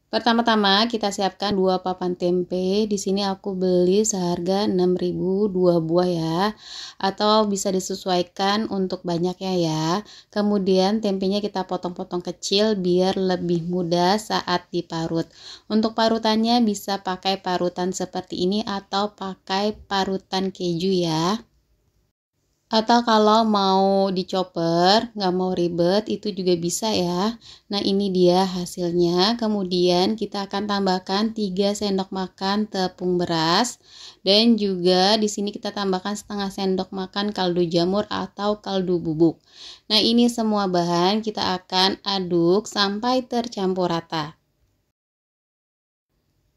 Pertama-tama kita siapkan 2 papan tempe. Di sini aku beli seharga 6.000 2 buah ya. Atau bisa disesuaikan untuk banyaknya ya. Kemudian tempenya kita potong-potong kecil biar lebih mudah saat diparut. Untuk parutannya bisa pakai parutan seperti ini atau pakai parutan keju ya. Atau kalau mau dicoper, nggak mau ribet, itu juga bisa ya. Nah, ini dia hasilnya. Kemudian kita akan tambahkan 3 sendok makan tepung beras. Dan juga di sini kita tambahkan setengah sendok makan kaldu jamur atau kaldu bubuk. Nah, ini semua bahan kita akan aduk sampai tercampur rata.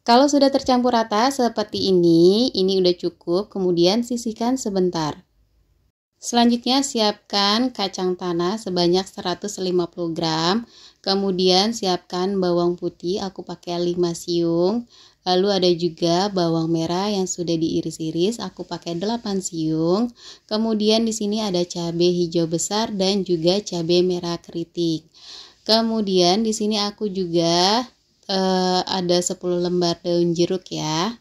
Kalau sudah tercampur rata seperti ini udah cukup. Kemudian sisihkan sebentar. Selanjutnya siapkan kacang tanah sebanyak 150 gram. Kemudian siapkan bawang putih, aku pakai 5 siung. Lalu ada juga bawang merah yang sudah diiris-iris, aku pakai 8 siung. Kemudian di sini ada cabai hijau besar dan juga cabai merah keriting. Kemudian di sini aku juga ada 10 lembar daun jeruk ya.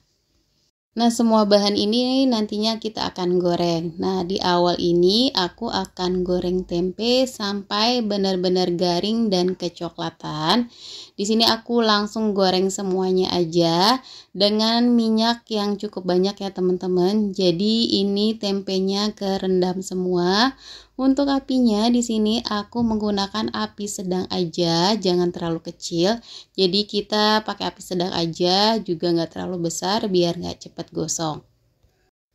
Nah, semua bahan ini nantinya kita akan goreng. Nah, di awal ini aku akan goreng tempe sampai benar-benar garing dan kecoklatan. Di sini aku langsung goreng semuanya aja dengan minyak yang cukup banyak ya, teman-teman. Jadi ini tempenya kerendam semua. Untuk apinya di sini aku menggunakan api sedang aja, jangan terlalu kecil. Jadi kita pakai api sedang aja, juga nggak terlalu besar biar nggak cepat gosong.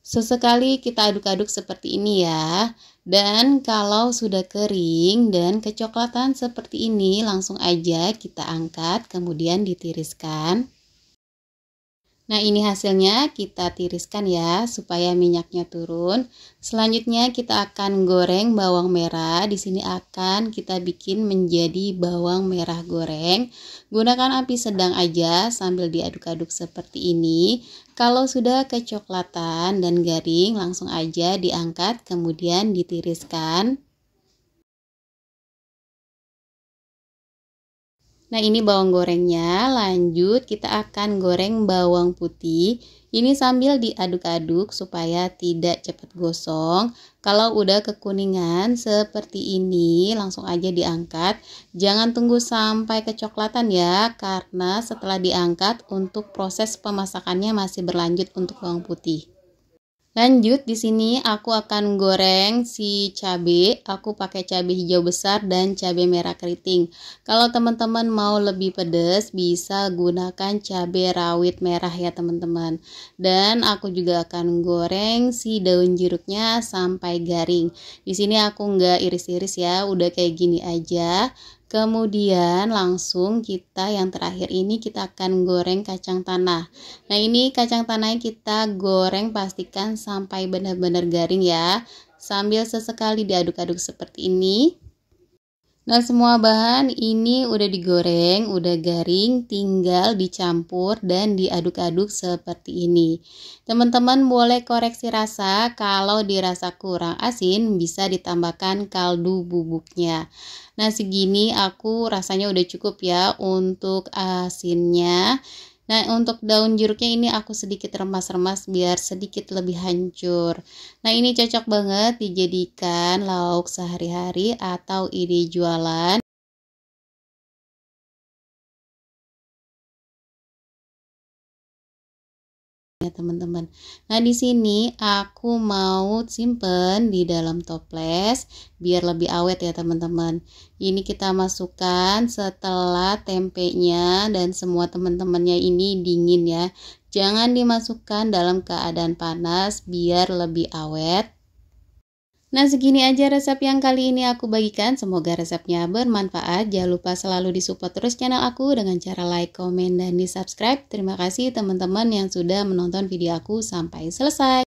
Sesekali kita aduk-aduk seperti ini ya. Dan kalau sudah kering dan kecoklatan seperti ini, langsung aja kita angkat kemudian ditiriskan. Nah, ini hasilnya kita tiriskan ya supaya minyaknya turun. Selanjutnya kita akan goreng bawang merah. Di sini akan kita bikin menjadi bawang merah goreng. Gunakan api sedang aja sambil diaduk-aduk seperti ini. Kalau sudah kecoklatan dan garing, langsung aja diangkat kemudian ditiriskan. Nah, ini bawang gorengnya. Lanjut kita akan goreng bawang putih. Ini sambil diaduk-aduk supaya tidak cepat gosong. Kalau udah kekuningan seperti ini, langsung aja diangkat. Jangan tunggu sampai kecoklatan ya, karena setelah diangkat untuk proses pemasakannya masih berlanjut untuk bawang putih. Lanjut di sini aku akan goreng si cabai. Aku pakai cabai hijau besar dan cabai merah keriting. Kalau teman-teman mau lebih pedas bisa gunakan cabai rawit merah ya teman-teman. Dan aku juga akan goreng si daun jeruknya sampai garing. Di sini aku nggak iris-iris ya, udah kayak gini aja. Kemudian langsung kita yang terakhir ini kita akan goreng kacang tanah. Nah, ini kacang tanahnya kita goreng pastikan sampai benar-benar garing ya. Sambil sesekali diaduk-aduk seperti ini. Nah, semua bahan ini udah digoreng, udah garing, tinggal dicampur dan diaduk-aduk seperti ini. Teman-teman boleh koreksi rasa, kalau dirasa kurang asin bisa ditambahkan kaldu bubuknya. Nah, segini aku rasanya udah cukup ya untuk asinnya. Nah, untuk daun jeruknya ini aku sedikit remas-remas biar sedikit lebih hancur. Nah, ini cocok banget dijadikan lauk sehari-hari atau ide jualan. Ya teman-teman. Nah, di sini aku mau simpen di dalam toples biar lebih awet ya teman-teman. Ini kita masukkan setelah tempenya dan semua teman-temannya ini dingin ya. Jangan dimasukkan dalam keadaan panas biar lebih awet. Nah, segini aja resep yang kali ini aku bagikan. Semoga resepnya bermanfaat. Jangan lupa selalu disupport terus channel aku dengan cara like, komen, dan di subscribe. Terima kasih teman-teman yang sudah menonton video aku sampai selesai.